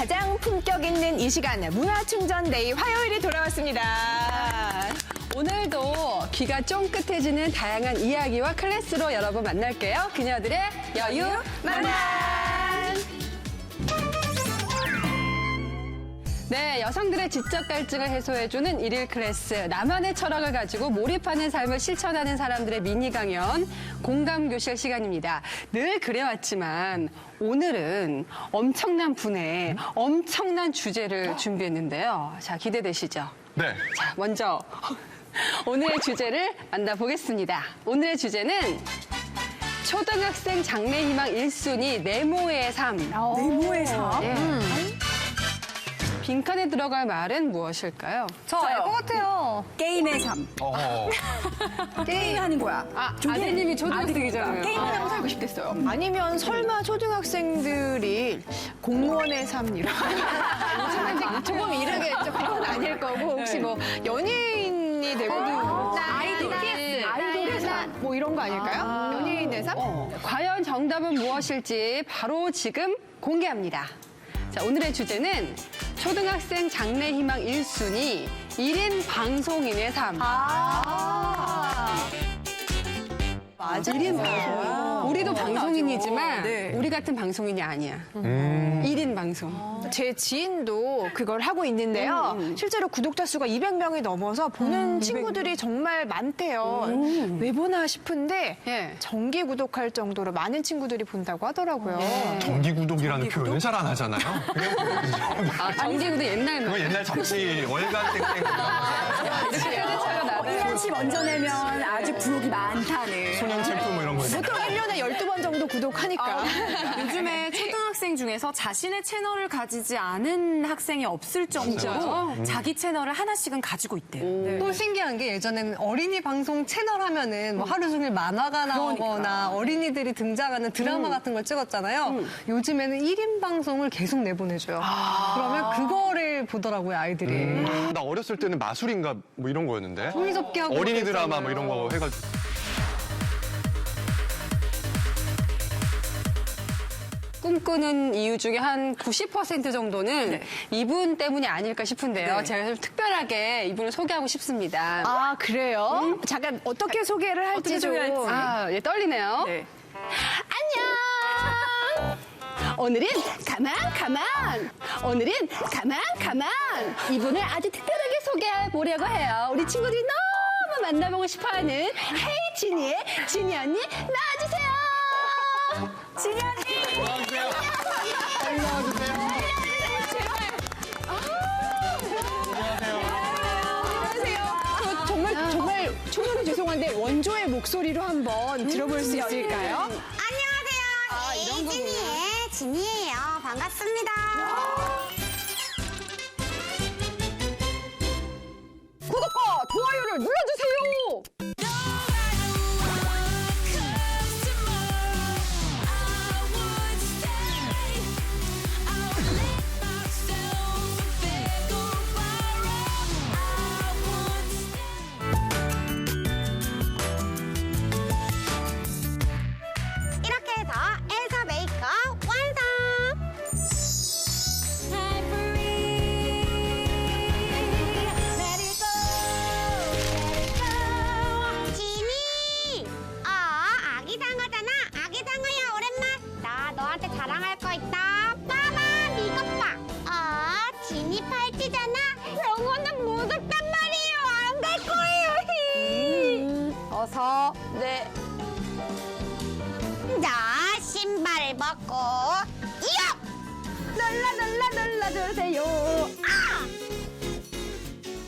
가장 품격 있는 이 시간 문화충전데이 화요일이 돌아왔습니다. 오늘도 귀가 쫑긋해지는 다양한 이야기와 클래스로 여러분 만날게요. 그녀들의 여유 만남! 네, 여성들의 지적 갈증을 해소해주는 일일 클래스. 나만의 철학을 가지고 몰입하는 삶을 실천하는 사람들의 미니 강연, 공감교실 시간입니다. 늘 그래왔지만 오늘은 엄청난 분의 엄청난 주제를 준비했는데요. 자, 기대되시죠? 네. 자, 먼저 오늘의 주제를 만나보겠습니다. 오늘의 주제는 초등학생 장래희망 1순위 네모의 삶. 네모의 삶? 예. 빈칸에 들어갈 말은 무엇일까요? 저 알 것 같아요. 게임의 삶. 게임하는 거야. 아드님이 초등학생이잖아요. 게임하면서 살고 싶댔어요. 아니면 설마 초등학생들이 공무원의 삶이라 조금 이르겠죠. 그건 아닐 거고 혹시 뭐 연예인이 되고 아이돌의 삶 뭐 이런 거 아닐까요? 연예인의 삶? 과연 정답은 무엇일지 바로 지금 공개합니다. 자, 오늘의 주제는 초등학생 장래희망 1순위 1인 방송인의 삶. 맞아. 1인 방송. 우리도 방송인이지만 네. 우리 같은 방송인이 아니야. 1인 방송. 제 지인도 그걸 하고 있는데요. 실제로 구독자 수가 200명이 넘어서 보는 친구들이 정말 많대요. 왜 보나 싶은데 예. 정기 구독할 정도로 많은 친구들이 본다고 하더라고요. 정기구독이라는 표현을 잘 안 하잖아요. 아, 정기구도 옛날 말. 그거 옛날 잡지 월간 땡땡 이렇게 차가 나가요. 1년씩 먼저 내면 아직 구독이 많다네. 소년 챔프 뭐 이런 거 있잖아요. 보통 1년에 12번 정도 구독하니까. 요즘에 초등학생 중에서 자신의 채널을 가지지 않은 학생이 없을 정도로 자기 채널을 하나씩은 가지고 있대요. 또 신기한 게 예전에는 어린이 방송 채널 하면은 뭐 하루 종일 만화가 나오거나 어린이들이 등장하는 드라마 같은 걸 찍었잖아요. 요즘에는 1인 방송을 계속 내보내줘요. 그러면 그거를 보더라고요, 아이들이. 나 어렸을 때는 마술인가 뭐 이런 거였는데. 종이접기 하고 어린이 드라마 그랬잖아요. 뭐 이런 거 해가지고. 꿈꾸는 이유 중에 한 90% 정도는 이분 때문이 아닐까 싶은데요. 네. 제가 좀 특별하게 이분을 소개하고 싶습니다. 아, 그래요? 잠깐 어떻게 소개를 할지 좀. 소개할지. 아, 예, 떨리네요. 네. 안녕! 오늘은 오늘은 가만 이분을 아주 특별하게 소개해 보려고 해요. 우리 친구들이 너무 만나보고 싶어하는 헤이 지니의 지니 언니 나와주세요. 지니 언니. 저 정말 초면에 죄송한데 원조의 목소리로 한번 들어볼 수 있을까요? 안녕하세요. 에이진이의 진이에요. 반갑습니다. 구독과 좋아요를 눌러주세요. 이렇게 해서 엘사 메이크업 완성! 진이! 아기 상어잖아. 아기 상어야, 오랜만. 나 너한테 자랑할 거 있다. 빠밤, 이것 봐. 진이 팔찌잖아. 영어는 무섭단 말이에요. 안 갈 거예요. 어서 네. 자, 신발을 벗고 눌러주세요.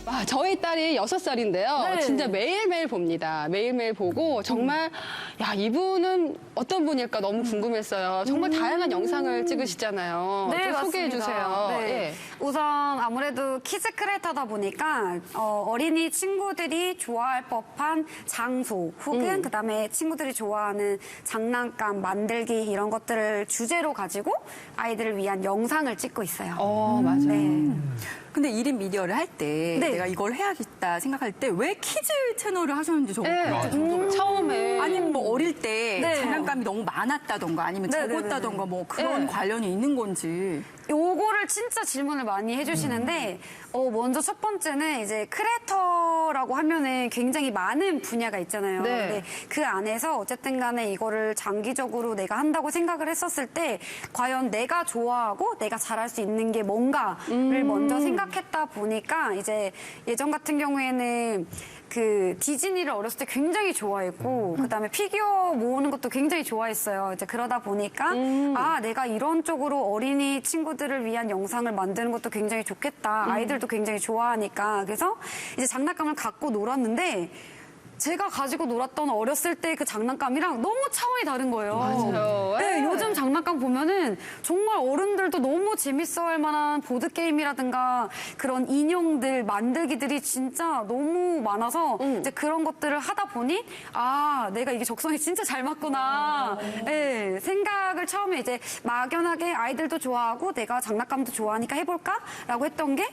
와, 저희 딸이 6살인데요. 진짜 매일매일 봅니다. 매일매일 보고 정말 야, 이분은 어떤 분일까 너무 궁금했어요. 정말 다양한 영상을 찍으시잖아요. 네, 좀 소개해 맞습니다. 주세요. 네. 예. 우선 아무래도 키즈 크리에이터다 보니까 어린이 친구들이 좋아할 법한 장소 혹은 그다음에 친구들이 좋아하는 장난감 만들기 이런 것들을 주제로 가지고 아이들을 위한 영상을 찍고 있어요. 맞아요. 네. 근데 1인 미디어를 할 때 네. 내가 이걸 해야겠다 생각할 때 왜 키즈 채널을 하셨는지 저는 네. 진짜 궁금해요. 처음에 아니면 뭐 어릴 때 네. 장난감이 너무 많았다던가 아니면 네, 네, 적었다던가 네. 뭐 그런 네. 관련이 있는 건지. 요거를 진짜 질문을 많이 해주시는데, 먼저 첫 번째는 이제 크리에이터라고 하면은 굉장히 많은 분야가 있잖아요. 네. 근데 그 안에서 어쨌든 간에 이거를 장기적으로 내가 한다고 생각을 했었을 때, 과연 내가 좋아하고 내가 잘할 수 있는 게 뭔가를 먼저 생각했다 보니까, 이제 예전 같은 경우에는 그 디즈니를 어렸을 때 굉장히 좋아했고 그다음에 피규어 모으는 것도 굉장히 좋아했어요. 이제 그러다 보니까 아, 내가 이런 쪽으로 어린이 친구들을 위한 영상을 만드는 것도 굉장히 좋겠다. 아이들도 굉장히 좋아하니까. 그래서 이제 장난감을 갖고 놀았는데 제가 가지고 놀았던 어렸을 때 그 장난감이랑 너무 차원이 다른 거예요. 맞아요. 네, 예. 요즘 장난감 보면은 정말 어른들도 너무 재밌어 할 만한 보드게임이라든가 그런 인형들, 만들기들이 진짜 너무 많아서 이제 그런 것들을 하다 보니 아, 내가 이게 적성이 진짜 잘 맞구나. 네, 생각을 처음에 이제 막연하게 아이들도 좋아하고 내가 장난감도 좋아하니까 해볼까라고 했던 게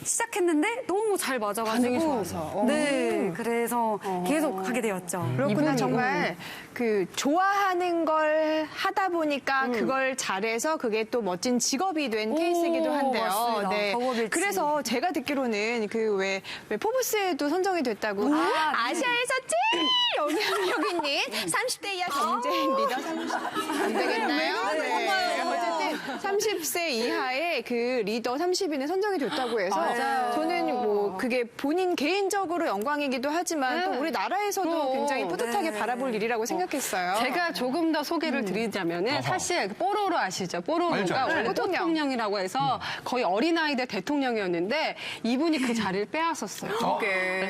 시작했는데 너무 잘 맞아가지고 반응이 좋아서. 네, 그래서 계속 하게 되었죠. 그렇구나. 정말 그 좋아하는 걸 하다 보니까 그걸 잘해서 그게 또 멋진 직업이 된 케이스이기도 한데요. 맞습니다. 덕업일치. 그래서 제가 듣기로는 그 왜 포브스에도 선정이 됐다고. 아시아에서 제일 여기님 30대 이하 경쟁 리더 30. 안 되겠나요? 네. 어쨌든 30세 이하의 그 리더 30인에 선정이 됐다고 해서 저는 뭐 그게 본인 개인적으로 영광이기도 하지만 또 우리나라에서도 굉장히 뿌듯하게 바라볼 일이라고 생각했어요. 제가 조금 더 소개를 드리자면은 사실 뽀로로 아시죠? 뽀로로가 알죠, 알죠. 원래 대통령이라고 해서 거의 어린아이들 대통령이었는데 이분이 그 자리를 빼앗았어요.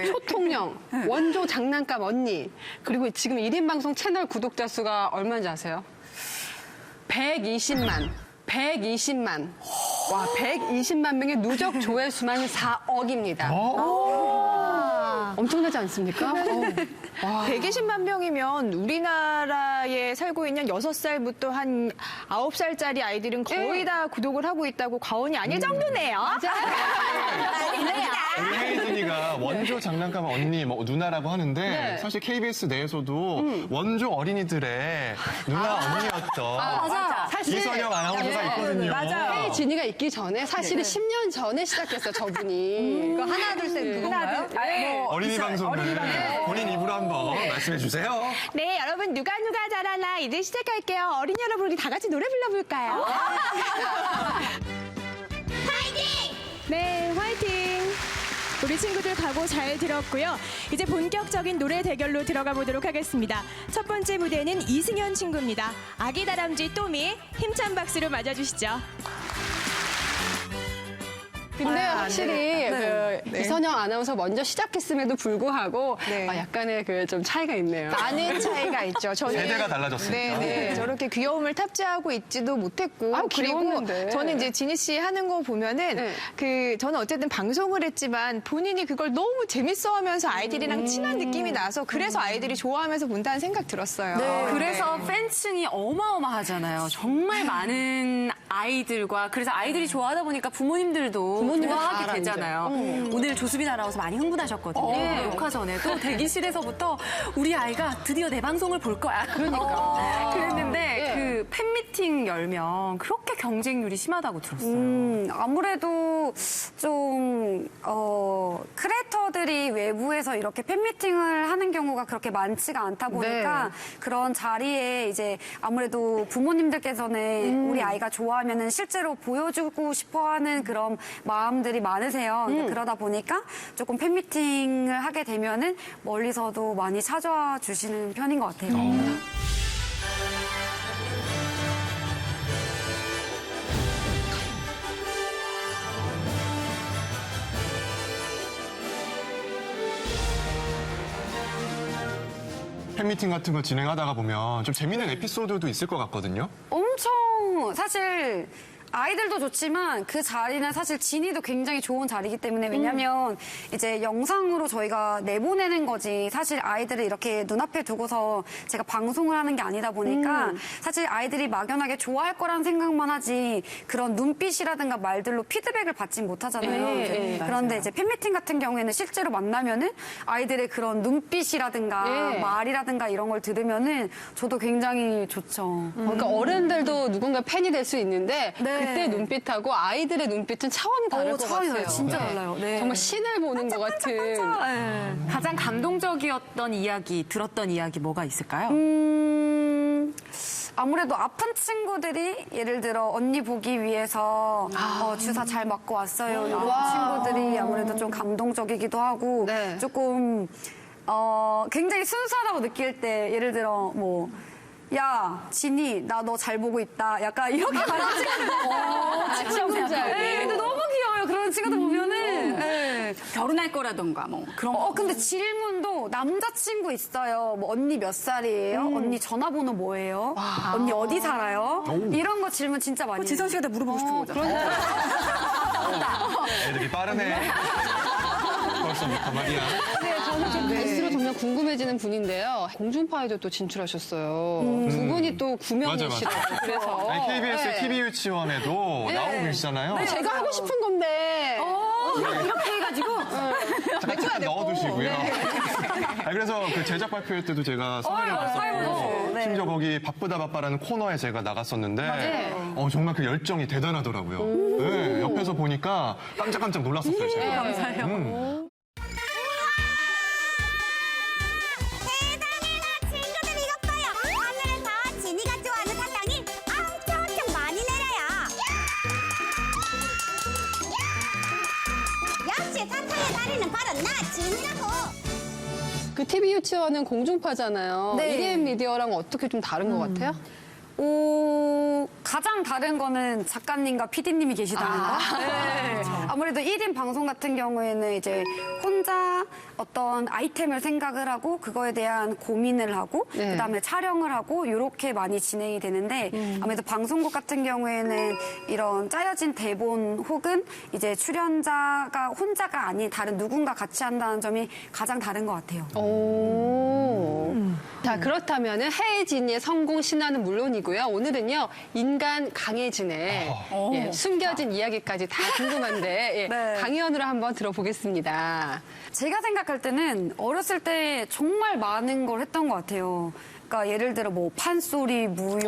초통령, 원조 장난감 언니, 그리고 지금 1인 방송 채널 구독자 수가 얼마인지 아세요? 120만. 와, 120만 명의 누적 조회수만 4억입니다. 엄청나지 않습니까? 120만 명이면 우리나라에 살고 있는 6살부터 한 9살짜리 아이들은 거의 다 구독을 하고 있다고 과언이 아닐 정도네요. 우리 혜진이가 원조 장난감 언니, 뭐 누나라고 하는데 사실 KBS 내에서도 원조 어린이들의 누나 언니였던 사실 이선영 아나운서가 있거든요. 혜진이가 있기 전에 사실은 10년 전에 시작했어요, 저분이. 그 하나, 둘, 셋 그건가요? 어린이 방송을 본인 입으로 한번 말씀해 주세요. 네, 여러분 누가 잘하나 이제 시작할게요. 어린이 여러분 우리 다 같이 노래 불러볼까요? 파이팅! 네, 화이팅! 우리 친구들 각오 잘 들었고요. 이제 본격적인 노래 대결로 들어가 보도록 하겠습니다. 첫 번째 무대는 이승현 친구입니다. 아기 다람쥐 또미 힘찬 박수로 맞아주시죠. 근데 확실히 그 이선영 아나운서 먼저 시작했음에도 불구하고 네. 약간의 그 좀 차이가 있네요. 많은 차이가 있죠. 저는 세대가 달라졌으니까. 네. 저렇게 귀여움을 탑재하고 있지도 못했고 아, 그리고 귀여웠는데. 저는 이제 지니 씨 하는 거 보면은 네. 그 저는 어쨌든 방송을 했지만 본인이 그걸 너무 재밌어하면서 아이들이랑 친한 느낌이 나서 그래서 아이들이 좋아하면서 본다는 생각 들었어요. 그래서 팬층이 어마어마하잖아요. 정말 많은 아이들과 그래서 아이들이 좋아하다 보니까 부모님들도 좋아하게 다 되잖아요. 오늘 조수빈 아나운서 많이 흥분하셨거든요. 녹화 전에도 대기실에서부터 우리 아이가 드디어 내 방송을 볼 거야. 그러니까 그랬는데 그 팬미팅 열면 그렇게 경쟁률이 심하다고 들었어요. 아무래도 좀 크리에이터들이 외부에서 이렇게 팬미팅을 하는 경우가 그렇게 많지가 않다 보니까 그런 자리에 이제 아무래도 부모님들께서는 우리 아이가 좋아하면은 실제로 보여주고 싶어하는 그런 마음들이 많으세요. 근데 그러다 보니까 조금 팬미팅을 하게 되면은 멀리서도 많이 찾아와 주시는 편인 것 같아요. 팬미팅 같은 거 진행하다가 보면 좀 재밌는 에피소드도 있을 것 같거든요. 엄청 사실 아이들도 좋지만 그 자리는 사실 지니도 굉장히 좋은 자리이기 때문에 왜냐면 이제 영상으로 저희가 내보내는 거지 사실 아이들을 이렇게 눈앞에 두고서 제가 방송을 하는 게 아니다 보니까 사실 아이들이 막연하게 좋아할 거라는 생각만 하지 그런 눈빛이라든가 말들로 피드백을 받진 못하잖아요. 그런데 이제 팬미팅 같은 경우에는 실제로 만나면은 아이들의 그런 눈빛이라든가 말이라든가 이런 걸 들으면은 저도 굉장히 좋죠. 그러니까 어른들도 누군가 팬이 될 수 있는데 그 그때 눈빛하고 아이들의 눈빛은 차원이 다를 것 차원이 같아요. 달라요. 진짜 달라요. 네. 정말 신을 보는 것 같은. 가장 감동적이었던 이야기, 들었던 이야기 뭐가 있을까요? 아무래도 아픈 친구들이 예를 들어 언니 보기 위해서 주사 잘 맞고 왔어요. 이런 친구들이 아무래도 좀 감동적이기도 하고 네. 조금 굉장히 순수하다고 느낄 때 예를 들어 뭐 야, 진이, 나 너 잘 보고 있다. 약간 이렇게 말하는 친구들. 친구들. 네, 근데 너무 귀여워요. 그런 친구들 보면은. 네. 결혼할 거라던가 뭐 그런 거. 근데 질문도 남자친구 있어요. 뭐 언니 몇 살이에요? 언니 전화번호 뭐예요? 언니 어디 살아요? 이런 거 질문 진짜 많이 해요. 지선 씨가 다 물어보고 싶은 거잖아. 애들이 빠르네. 벌써부터 말이야. 네, 저는 좀 갈수록 점점 궁금해지는 분인데요. 공중파에도 또 진출하셨어요. 두 분이 또 맞아, 구명이시라고. 맞아. 그래서. 아니, KBS 네. TV 유치원에도 나오고 계시잖아요. 제가 하고 싶은 건데. 이렇게 해가지고 잠깐 넣어두시고요. 그래서 그 제작 발표회 때도 제가 사회를 봤었고 네. 심지어 거기 바쁘다 바빠라는 코너에 제가 나갔었는데 정말 그 열정이 대단하더라고요. 네, 옆에서 보니까 깜짝깜짝 놀랐었어요. 제가. 감사해요. 세상에나 친구들 이것 봐요. 하늘에서 진이가 좋아하는 사탕이 엄청 많이 내려요. 역시 사탕의 달인은 바로 나 진이라고. 그 TV 유치원은 공중파잖아요. 네. 1AM 미디어랑 어떻게 좀 다른 것 같아요? 가장 다른 거는 작가님과 PD님이 계시다는 거. 네. 아무래도 1인 방송 같은 경우에는 이제 혼자 어떤 아이템을 생각을 하고 그거에 대한 고민을 하고 네. 그다음에 촬영을 하고 이렇게 많이 진행이 되는데 아무래도 방송국 같은 경우에는 이런 짜여진 대본 혹은 이제 출연자가 혼자가 아닌 다른 누군가 같이 한다는 점이 가장 다른 것 같아요. 오. 자, 그렇다면 해진이의 성공 신화는 물론이고요. 오늘은요, 인간 강혜진의 숨겨진 이야기까지 다 궁금한데, 네. 강의원으로 한번 들어보겠습니다. 제가 생각할 때는 어렸을 때 정말 많은 걸 했던 것 같아요. 그러니까 예를 들어 뭐 판소리, 무용,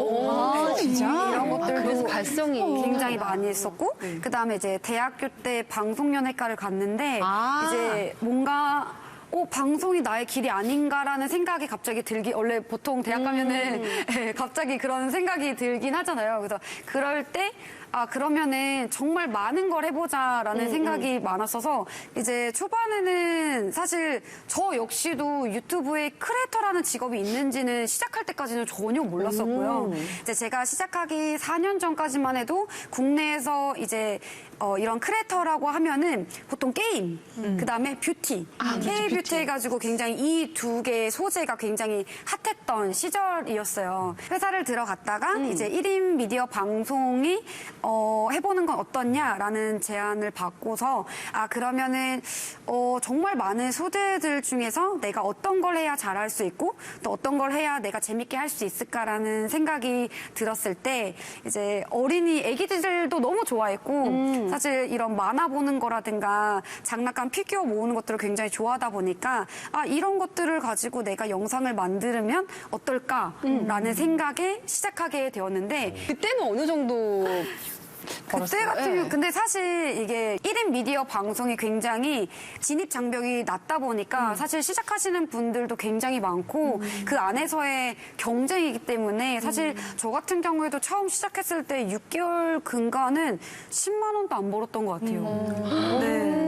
이런 것들도 그래서 발성이 굉장히 많이 했었고 그다음에 이제 대학교 때 방송연예과를 갔는데 이제 뭔가 방송이 나의 길이 아닌가라는 생각이 갑자기 원래 보통 대학 가면은 갑자기 그런 생각이 들긴 하잖아요. 그래서 그럴 때 그러면은 정말 많은 걸 해보자라는 생각이 많았어서 이제 초반에는 사실 저 역시도 유튜브에 크리에이터라는 직업이 있는지는 시작할 때까지는 전혀 몰랐었고요. 이제 제가 시작하기 4년 전까지만 해도 국내에서 이제 이런 크리에이터라고 하면은 보통 게임, 그다음에 뷰티, K-뷰티 해가지고 굉장히 이 두 개의 소재가 굉장히 핫했던 시절이었어요. 회사를 들어갔다가 이제 1인 미디어 방송이 해보는 건 어떻냐라는 제안을 받고서 그러면은 정말 많은 소재들 중에서 내가 어떤 걸 해야 잘할 수 있고 또 어떤 걸 해야 내가 재밌게 할 수 있을까라는 생각이 들었을 때 이제 애기들도 너무 좋아했고 사실 이런 만화 보는 거라든가 장난감 피규어 모으는 것들을 굉장히 좋아하다 보니까 이런 것들을 가지고 내가 영상을 만들면 어떨까라는 생각에 시작하게 되었는데 그때는 어느 정도 그때 같은 경우 근데 사실 이게 1인 미디어 방송이 굉장히 진입 장벽이 낮다 보니까 사실 시작하시는 분들도 굉장히 많고 그 안에서의 경쟁이기 때문에 사실 저 같은 경우에도 처음 시작했을 때 6개월 근간은 10만 원도 안 벌었던 것 같아요. 네.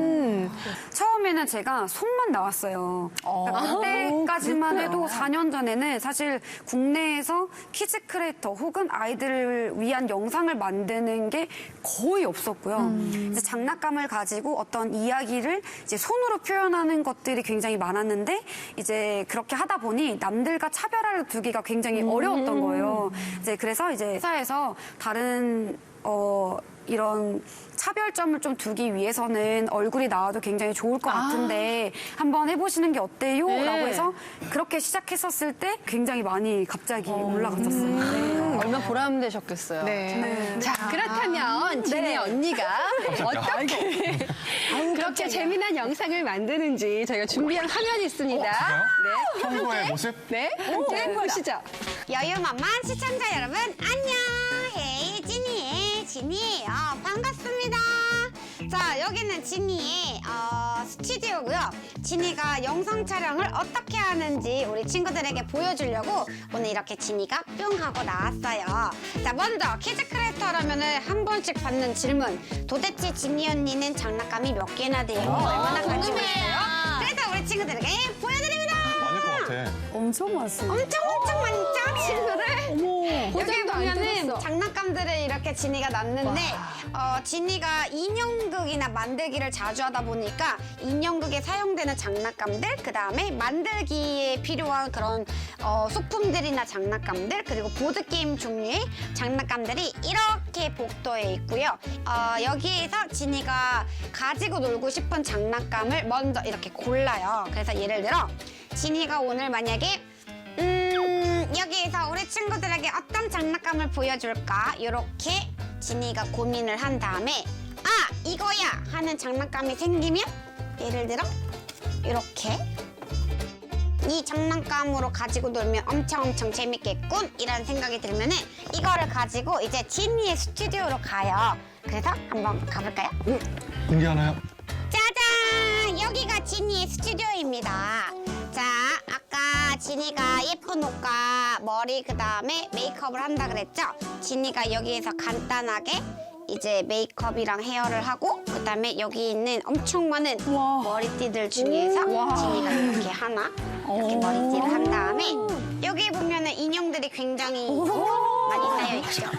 처음에는 제가 손만 나왔어요. 그러니까 그때까지만 해도 4년 전에는 사실 국내에서 키즈 크리에이터 혹은 아이들을 위한 영상을 만드는 게 거의 없었고요. 이제 장난감을 가지고 어떤 이야기를 이제 손으로 표현하는 것들이 굉장히 많았는데 이제 그렇게 하다 보니 남들과 차별화를 두기가 굉장히 어려웠던 거예요. 이제 그래서 이제 회사에서 다른 이런 차별점을 좀 두기 위해서는 얼굴이 나와도 굉장히 좋을 것 같은데 한번 해보시는 게 어때요? 네. 라고 해서 그렇게 시작했었을 때 굉장히 많이 갑자기 올라갔었어요. 네. 얼마나 보람되셨겠어요. 네. 자, 그렇다면 진희 언니가 어떻게 그렇게 재미난 영상을 만드는지 저희가 준비한 화면이 있습니다. 네. 평소의 모습? 네, 함께 보시죠. 여유만만 시청자 여러분 안녕. 헤이 진이의 진이에요. 반갑습니다. 자, 여기는 진이의 스튜디오고요. 진이가 영상 촬영을 어떻게 하는지 우리 친구들에게 보여주려고 오늘 이렇게 진이가 뿅 하고 나왔어요. 자, 먼저 키즈 크리에이터라면 한 번씩 받는 질문. 도대체 진이 언니는 장난감이 몇 개나 돼요? 얼마나 가지고 있어요? 그래서 우리 친구들에게 보여드립니다. 많을 것 같아. 엄청 많습니다. 엄청 많죠, 친구들? 여기 보면은 들었어. 장난감들을 이렇게 진이가 놨는데 진이가 인형극이나 만들기를 자주 하다 보니까 인형극에 사용되는 장난감들, 그 다음에 만들기에 필요한 그런 소품들이나 장난감들, 그리고 보드게임 종류의 장난감들이 이렇게 복도에 있고요. 여기에서 진이가 가지고 놀고 싶은 장난감을 먼저 이렇게 골라요. 그래서 예를 들어 진이가 오늘 만약에 여기에서 우리 친구들에게 어떤 장난감을 보여줄까? 이렇게 진이가 고민을 한 다음에 아, 이거야! 하는 장난감이 생기면 예를 들어 이렇게 이 장난감으로 가지고 놀면 엄청 재밌겠군 이라는 생각이 들면은 이거를 가지고 이제 진이의 스튜디오로 가요. 그래서 한번 가볼까요? 공개하나요? 짜잔! 여기가 진이의 스튜디오입니다. 자, 아까 진이가 예쁜 옷과 머리 그다음에 메이크업을 한다 그랬죠? 진이가 여기에서 간단하게 이제 메이크업이랑 헤어를 하고 그다음에 여기 있는 엄청 많은 머리띠들 중에서 진이가 이렇게 하나 이렇게 머리띠를 한 다음에 여기 보면은 인형들이 굉장히 많이 쌓여 있죠.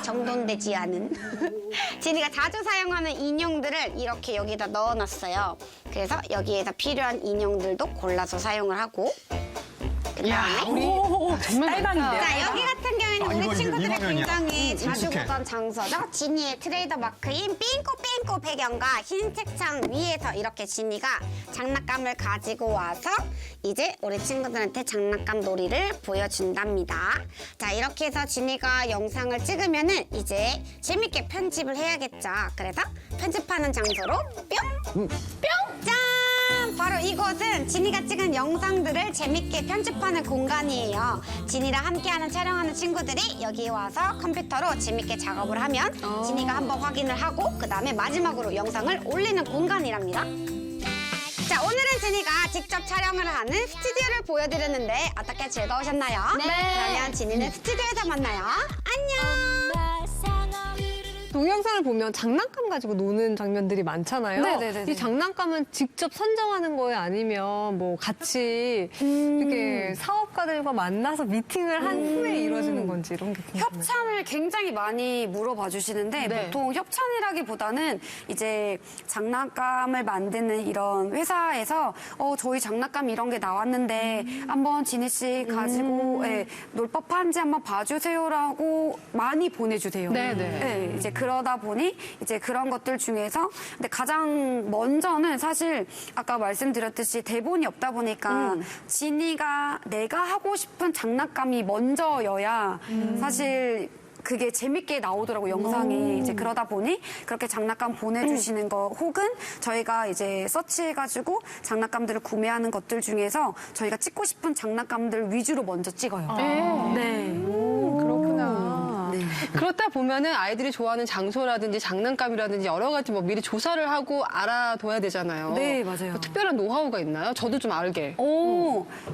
정돈되지 않은 진이가 자주 사용하는 인형들을 이렇게 여기다 넣어놨어요. 그래서 여기에서 필요한 인형들도 골라서 사용을 하고 그다음에 정말 딸방인데요. 자, 여기 같은 경우에는 아, 우리 이거 친구들이 이 화면이야. 굉장히 자주 익숙해. 보던 장소죠. 진이의 트레이더 마크인 삥꼬 배경과 흰 책상 위에서 이렇게 진이가 장난감을 가지고 와서 이제 우리 친구들한테 장난감 놀이를 보여준답니다. 자, 이렇게 해서 진이가 영상을 찍으면은 이제 재밌게 편집을 해야겠죠. 그래서 편집하는 장소로 뿅! 짠! 바로 이곳은 진이가 찍은 영상들을 재밌게 편집하는 공간이에요. 진이랑 함께하는 촬영하는 친구들이 여기 와서 컴퓨터로 재밌게 작업을 하면 진이가 한번 확인을 하고 그 다음에 마지막으로 영상을 올리는 공간이랍니다. 자, 오늘은 진이가 직접 촬영을 하는 스튜디오를 보여드렸는데 어떻게 즐거우셨나요? 네. 그러면 진이는 스튜디오에서 만나요. 안녕! 동영상을 보면 장난감 가지고 노는 장면들이 많잖아요. 네네네네. 이 장난감은 직접 선정하는 거예요? 아니면 뭐 같이 이렇게 사업가들과 만나서 미팅을 한 후에 이루어지는 건지 이런 게 궁금해요. 협찬을 굉장히 많이 물어봐 주시는데 네. 보통 협찬이라기보다는 이제 장난감을 만드는 이런 회사에서 저희 장난감 이런 게 나왔는데 한번 진희 씨 가지고 놀 법한지 한번 봐주세요라고 많이 보내주세요. 네네. 이제 그러다 보니 이제 그런 것들 중에서 근데 가장 먼저는 사실 아까 말씀드렸듯이 대본이 없다 보니까 진이가 내가 하고 싶은 장난감이 먼저여야 사실 그게 재밌게 나오더라고 영상이. 이제 그러다 보니 그렇게 장난감 보내주시는 거 혹은 저희가 이제 서치해가지고 장난감들을 구매하는 것들 중에서 저희가 찍고 싶은 장난감들 위주로 먼저 찍어요. 네. 그렇구나. 그렇다 보면은 아이들이 좋아하는 장소라든지 장난감이라든지 여러 가지 뭐 미리 조사를 하고 알아둬야 되잖아요. 네, 맞아요. 뭐 특별한 노하우가 있나요? 저도 좀 알게.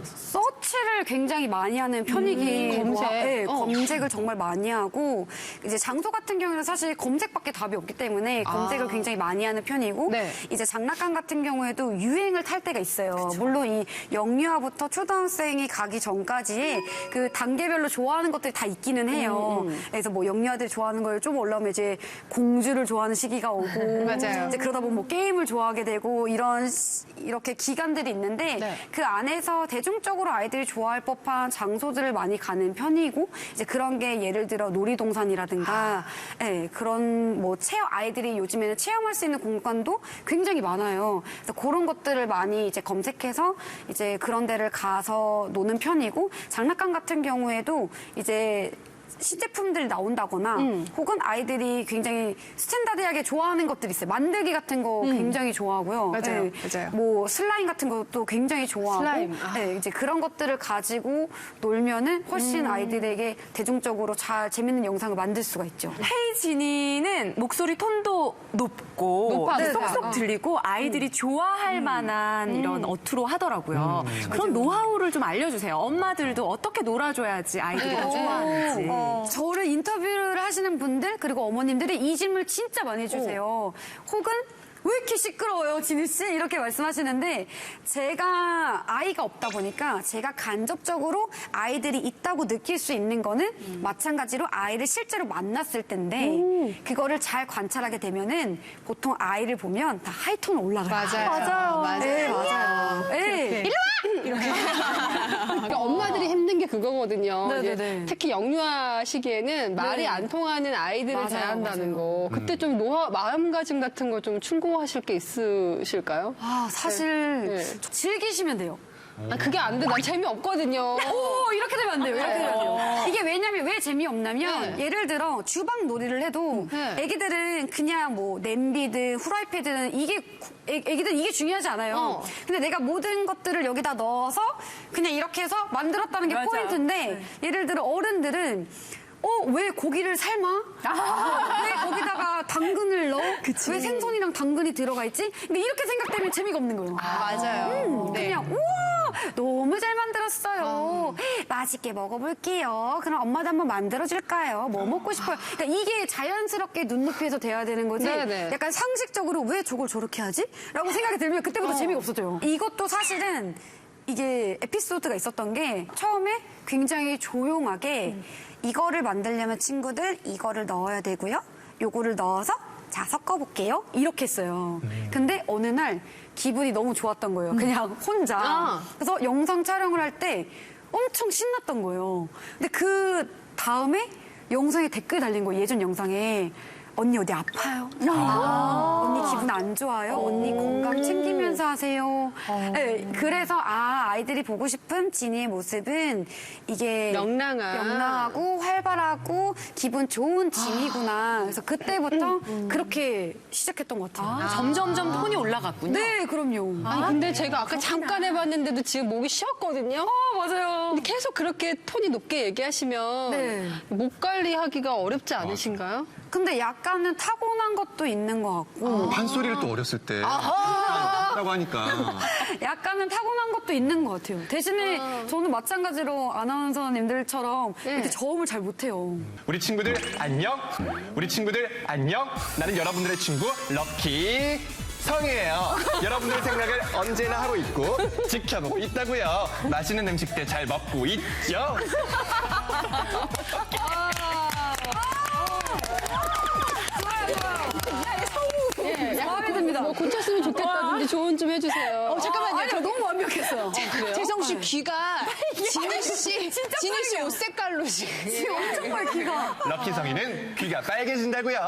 서치를 굉장히 많이 하는 편이긴 검색. 네, 검색을 정말 많이 하고 이제 장소 같은 경우는 사실 검색밖에 답이 없기 때문에 검색을 굉장히 많이 하는 편이고 네. 이제 장난감 같은 경우에도 유행을 탈 때가 있어요. 물론 이 영유아부터 초등학생이 가기 전까지 그 단계별로 좋아하는 것들이 다 있기는 해요. 그래서 뭐 영유아들이 좋아하는 걸 좀 올라오면 이제 공주를 좋아하는 시기가 오고 맞아요. 이제 그러다 보면 뭐 게임을 좋아하게 되고 이렇게 기간들이 있는데 네. 그 안에서 대중적으로 아이들이 좋아할 법한 장소들을 많이 가는 편이고 이제 그런 게 예를 들어 놀이동산이라든가 예, 그런 뭐 아이들이 요즘에는 체험할 수 있는 공간도 굉장히 많아요. 그래서 그런 것들을 많이 이제 검색해서 이제 그런 데를 가서 노는 편이고 장난감 같은 경우에도 이제 신제품들이 나온다거나 혹은 아이들이 굉장히 스탠다드하게 좋아하는 것들이 있어요. 만들기 같은 거 굉장히 좋아하고요. 맞아요. 네. 맞아요. 뭐 슬라임 같은 것도 굉장히 좋아하고 슬라임. 네, 이제 그런 것들을 가지고 놀면은 훨씬 아이들에게 대중적으로 잘 재밌는 영상을 만들 수가 있죠. 헤이 지니는 목소리 톤도 높고 높아요. 쏙쏙 들리고 아이들이 좋아할 만한 이런 어투로 하더라고요. 그런 노하우를 좀 알려주세요. 엄마들도 어떻게 놀아줘야지 아이들이 더 좋아하는지. 저를 인터뷰를 하시는 분들 그리고 어머님들이 이 질문을 진짜 많이 해주세요. 혹은 왜 이렇게 시끄러워요, 진우 씨? 이렇게 말씀하시는데 제가 아이가 없다 보니까 제가 간접적으로 아이들이 있다고 느낄 수 있는 거는 마찬가지로 아이를 실제로 만났을 텐데 그거를 잘 관찰하게 되면은 보통 아이를 보면 다 하이톤 올라가요. 맞아요. 네, 맞아요. 네. 그러니까 엄마들이 힘든 게 그거거든요. 네네네. 이제 특히 영유아 시기에는 말이 안 통하는 아이들을 맞아요, 대한다는 맞아요. 거. 그때 좀 마음가짐 같은 거 좀 충고하실 게 있으실까요? 아, 사실 네. 즐기시면 돼요. 아, 그게 안 돼. 난 재미없거든요. 오, 이렇게 되면 안 돼요. 이렇게 되면 안 돼요. 이게 왜냐면 왜 재미없냐면 네. 예를 들어 주방 놀이를 해도 네. 애기들은 그냥 뭐 냄비든 후라이팬이든 애기들은 이게 중요하지 않아요. 근데 내가 모든 것들을 여기다 넣어서 그냥 이렇게 해서 만들었다는 게 맞아요. 포인트인데 예를 들어 어른들은 왜 고기를 삶아? 왜 거기다가 당근을 넣어? 왜 생선이랑 당근이 들어가 있지? 근데 이렇게 생각되면 재미가 없는 거예요. 맞아요. 네. 그냥 우와 너무 잘 만들었어요. 맛있게 먹어볼게요. 그럼 엄마도 한번 만들어줄까요? 뭐 먹고 싶어요? 그러니까 이게 자연스럽게 눈높이에서 돼야 되는 거지. 네네. 약간 상식적으로 왜 저걸 저렇게 하지? 라고 생각이 들면 그때부터 재미가 없어져요. 이것도 사실은 이게 에피소드가 있었던 게 처음에 굉장히 조용하게 이거를 만들려면 친구들 이거를 넣어야 되고요. 요거를 넣어서 자 섞어볼게요. 이렇게 했어요. 근데 어느 날 기분이 너무 좋았던 거예요. 그냥 혼자. 그래서 영상 촬영을 할 때 엄청 신났던 거예요. 근데 그 다음에 영상에 댓글 달린 거예요. 예전 영상에. 언니 어디 아파요? 언니 기분 안 좋아요? 언니 건강 챙기면서 하세요. 네, 그래서 아이들이 보고 싶은 지니의 모습은 이게 명랑하고 활발하고 기분 좋은 지니구나. 그래서 그때부터 그렇게 시작했던 것 같아요. 점점점 톤이 올라갔군요. 네, 그럼요. 아니, 근데 제가 아까 잠깐 해봤는데도 지금 목이 쉬었거든요. 맞아요. 근데 계속 그렇게 톤이 높게 얘기하시면 네. 목 관리하기가 어렵지 않으신가요? 근데 약간은 타고난 것도 있는 것 같고 판소리를 또 어렸을 때 라고 하니까 약간은 타고난 것도 있는 것 같아요. 대신에 저는 마찬가지로 아나운서님들처럼 이렇게 저음을 잘 못해요. 우리 친구들 안녕. 우리 친구들 안녕. 나는 여러분들의 친구 럭키 성이에요. 여러분들의 생각을 언제나 하고 있고 지켜보고 있다고요. 맛있는 음식들 잘 먹고 있죠. 마음에 듭니다. 뭐 고쳤으면 좋겠다든지 조언 좀 해주세요. 잠깐만요. 아니, 너무 완벽했어요. 재성 씨 귀가 진우 씨 옷 색깔로 지금. 엄청 빨리 귀가. 럭키 성이는 귀가 빨개진다고요.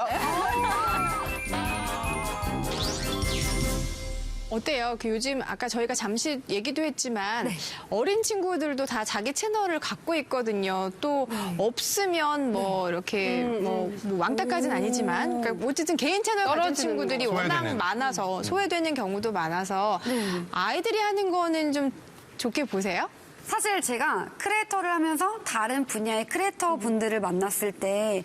어때요? 그 요즘 아까 저희가 잠시 얘기도 했지만 어린 친구들도 다 자기 채널을 갖고 있거든요. 또 없으면 뭐 이렇게 뭐 왕따까지는 아니지만 그러니까 어쨌든 개인 채널 가진 떨어지는 친구들이 거. 워낙 소외되는. 많아서 소외되는 경우도 많아서 아이들이 하는 거는 좀 좋게 보세요? 사실 제가 크리에이터를 하면서 다른 분야의 크리에이터 분들을 만났을 때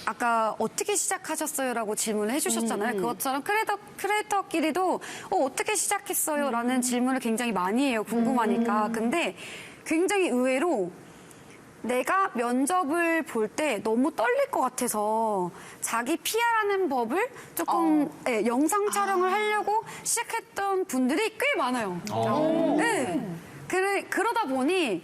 아까 어떻게 시작하셨어요라고 질문을 해주셨잖아요. 그것처럼 크리에이터끼리도 어떻게 시작했어요라는 질문을 굉장히 많이 해요. 궁금하니까. 근데 굉장히 의외로 내가 면접을 볼 때 너무 떨릴 것 같아서 자기 PR하는 법을 조금 영상 촬영을 하려고 시작했던 분들이 꽤 많아요. 네. 그러다 보니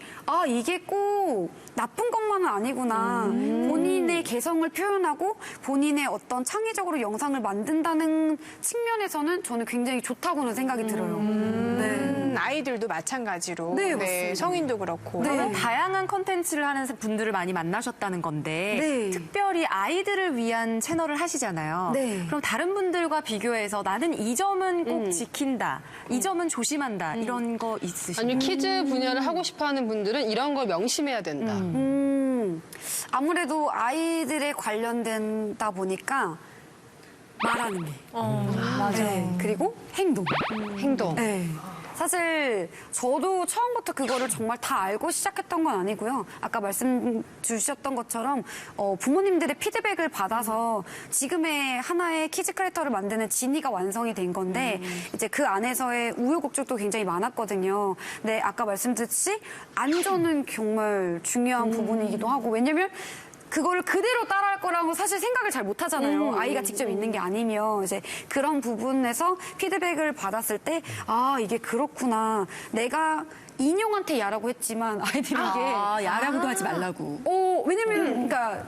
이게 꼭 나쁜 것만은 아니구나. 본인의 개성을 표현하고 본인의 어떤 창의적으로 영상을 만든다는 측면에서는 저는 굉장히 좋다고는 생각이 들어요. 네. 아이들도 마찬가지로. 네, 맞습니다. 성인도 그렇고. 그러면 다양한 콘텐츠를 하는 분들을 많이 만나셨다는 건데 네. 특별히 아이들을 위한 채널을 하시잖아요. 네. 그럼 다른 분들과 비교해서 나는 이 점은 꼭 지킨다, 이 점은 조심한다 이런 거 있으신가요? 아니면 키즈 분야를 하고 싶어하는 분들은 이런 걸 명심해야 된다. 아무래도 아이들에 관련된다 보니까 말하는 게. 맞아. 네, 그리고 행동. 행동. 네. 사실 저도 처음부터 그거를 정말 다 알고 시작했던 건 아니고요. 아까 말씀 주셨던 것처럼 부모님들의 피드백을 받아서 지금의 하나의 키즈 크리에이터를 만드는 지니가 완성이 된 건데 이제 그 안에서의 우여곡절도 굉장히 많았거든요. 근데 아까 말씀드렸듯이 안전은 정말 중요한 부분이기도 하고 왜냐면 그거를 그대로 따라할 거라고 사실 생각을 잘 못 하잖아요. 아이가 직접 있는 게 아니면 이제 그런 부분에서 피드백을 받았을 때 아, 이게 그렇구나. 내가 인형한테 야라고 했지만 아이들이 이게 야라고도 하지 말라고. 왜냐면 그러니까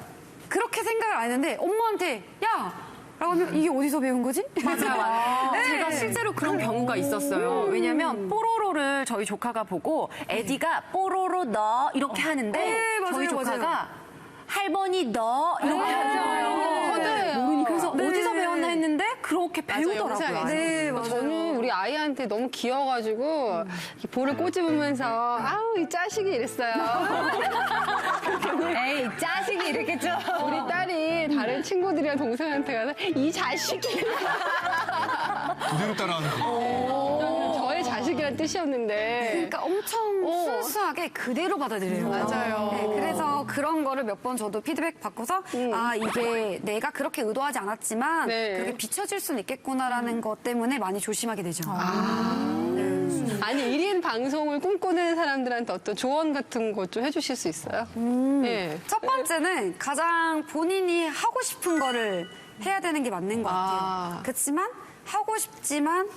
그렇게 생각을 안 했는데 엄마한테 야! 라고 하면 이게 어디서 배운 거지? 맞아요. 네. 제가 실제로 그런 경우가 있었어요. 왜냐면 뽀로로를 저희 조카가 보고 에디가 뽀로로 너 이렇게 하는데 네, 맞아요, 저희 조카가 맞아요. 할머니 너 이렇게 하는 거예요. 그래서 어디서 배웠나 했는데 그렇게 배우더라고요. 네, 맞아요. 저는 우리 아이한테 너무 귀여워가지고 이렇게 볼을 꼬집으면서 아우 이 자식이 이랬어요. 에이, 짜식이 이랬겠죠. 우리 딸이 다른 친구들이랑 동생한테 가서 이 자식이 그대로 따라하는 거. 저의 자식이란 뜻이었는데 그러니까 엄청 순수하게 그대로 받아들여요. 맞아요. 네, 그래서 그런 거를 몇 번 저도 피드백 받고서 아 이게 내가 그렇게 의도하지 않았지만 네. 그렇게 비춰질 수는 있겠구나라는 것 때문에 많이 조심하게 되죠. 아니 1인 방송을 꿈꾸는 사람들한테 어떤 조언 같은 거 좀 해주실 수 있어요? 네. 첫 번째는 가장 본인이 하고 싶은 거를 해야 되는 게 맞는 것 같아요. 그렇지만 하고 싶지만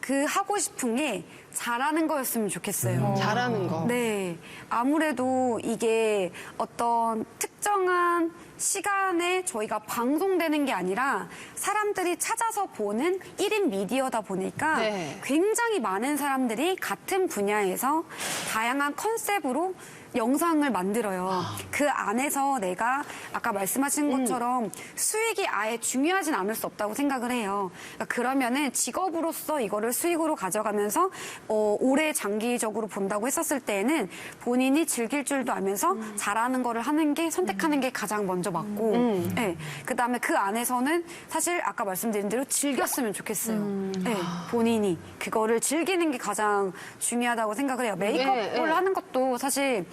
그 하고 싶은 게 잘하는 거였으면 좋겠어요. 잘하는 거. 네. 아무래도 이게 어떤 특정한 시간에 저희가 방송되는 게 아니라 사람들이 찾아서 보는 1인 미디어다 보니까 네. 굉장히 많은 사람들이 같은 분야에서 다양한 컨셉으로 영상을 만들어요. 그 안에서 내가 아까 말씀하신 것처럼 수익이 아예 중요하진 않을 수 없다고 생각을 해요. 그러니까 그러면은 직업으로서 이거를 수익으로 가져가면서 오래 장기적으로 본다고 했었을 때에는 본인이 즐길 줄도 알면서 잘하는 거를 하는 게 선택하는 게 가장 먼저 맞고 네. 그다음에 그 안에서는 사실 아까 말씀드린 대로 즐겼으면 좋겠어요. 네. 본인이 그거를 즐기는 게 가장 중요하다고 생각을 해요. 메이크업을 하는 것도 사실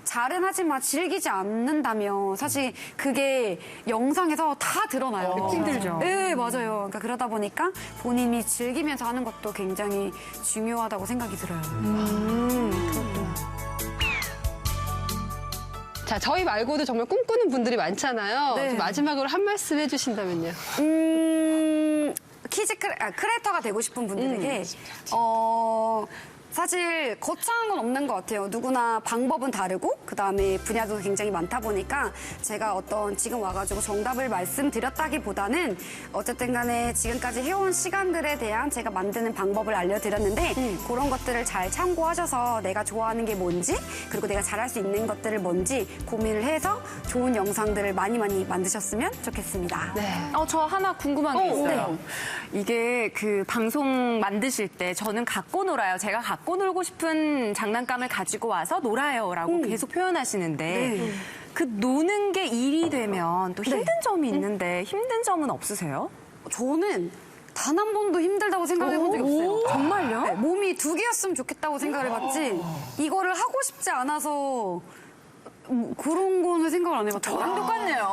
잘은 하지만 즐기지 않는다면 사실 그게 영상에서 다 드러나요. 힘들죠. 네, 맞아요. 그러니까 그러다 보니까 본인이 즐기면서 하는 것도 굉장히 중요하다고 생각이 들어요. 자, 저희 말고도 정말 꿈꾸는 분들이 많잖아요. 네. 좀 마지막으로 한 말씀 해주신다면요. 키즈 크리에이터가 되고 싶은 분들에게 사실 거창한 건 없는 것 같아요. 누구나 방법은 다르고 그다음에 분야도 굉장히 많다 보니까 제가 어떤 지금 와가지고 정답을 말씀드렸다기보다는 어쨌든 간에 지금까지 해온 시간들에 대한 제가 만드는 방법을 알려드렸는데 그런 것들을 잘 참고하셔서 내가 좋아하는 게 뭔지 그리고 내가 잘할 수 있는 것들을 뭔지 고민을 해서 좋은 영상들을 많이 만드셨으면 좋겠습니다. 저 하나 궁금한 게 있어요. 이게 그 방송 만드실 때 저는 갖고 놀아요. 제가 갖고 놀고 싶은 장난감을 가지고 와서 놀아요라고 계속 표현하시는데 그 노는 게 일이 되면 또 힘든 점이 있는데 힘든 점은 없으세요? 저는 단 한 번도 힘들다고 생각해 본 적이 없어요. 정말요? 네, 몸이 2개였으면 좋겠다고 생각을 해봤지 이거를 하고 싶지 않아서 그런 거는 생각을 안 해봤어요. 저랑 똑같네요.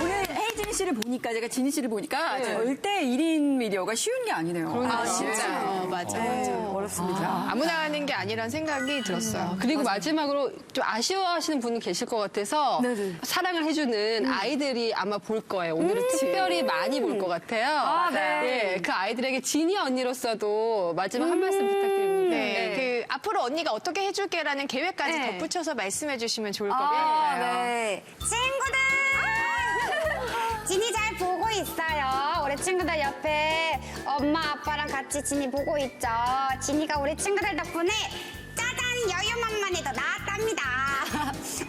오늘 혜진 씨를 보니까 제가 지니 씨를 보니까 절대 1인 미디어가 쉬운 게 아니네요. 아, 진짜. 맞아요. 어렵습니다. 아무나 하는 게 아니란 생각이 들었어요. 그리고 마지막으로 좀 아쉬워하시는 분이 계실 것 같아서 사랑을 해주는 아이들이 아마 볼 거예요. 오늘은 특별히 많이 볼 것 같아요. 네. 그 아이들에게 지니 언니로서도 마지막 한 말씀 부탁드립니다. 네. 그 앞으로 언니가 어떻게 해줄게라는 계획까지 덧붙여서 말씀해 주시면 좋을 것 같아요. 네. 친구들! 지니 잘 보고 있어요. 우리 친구들 옆에 엄마 아빠랑 같이 지니 보고 있죠. 지니가 우리 친구들 덕분에 짜잔 여유만만해도 나았답니다.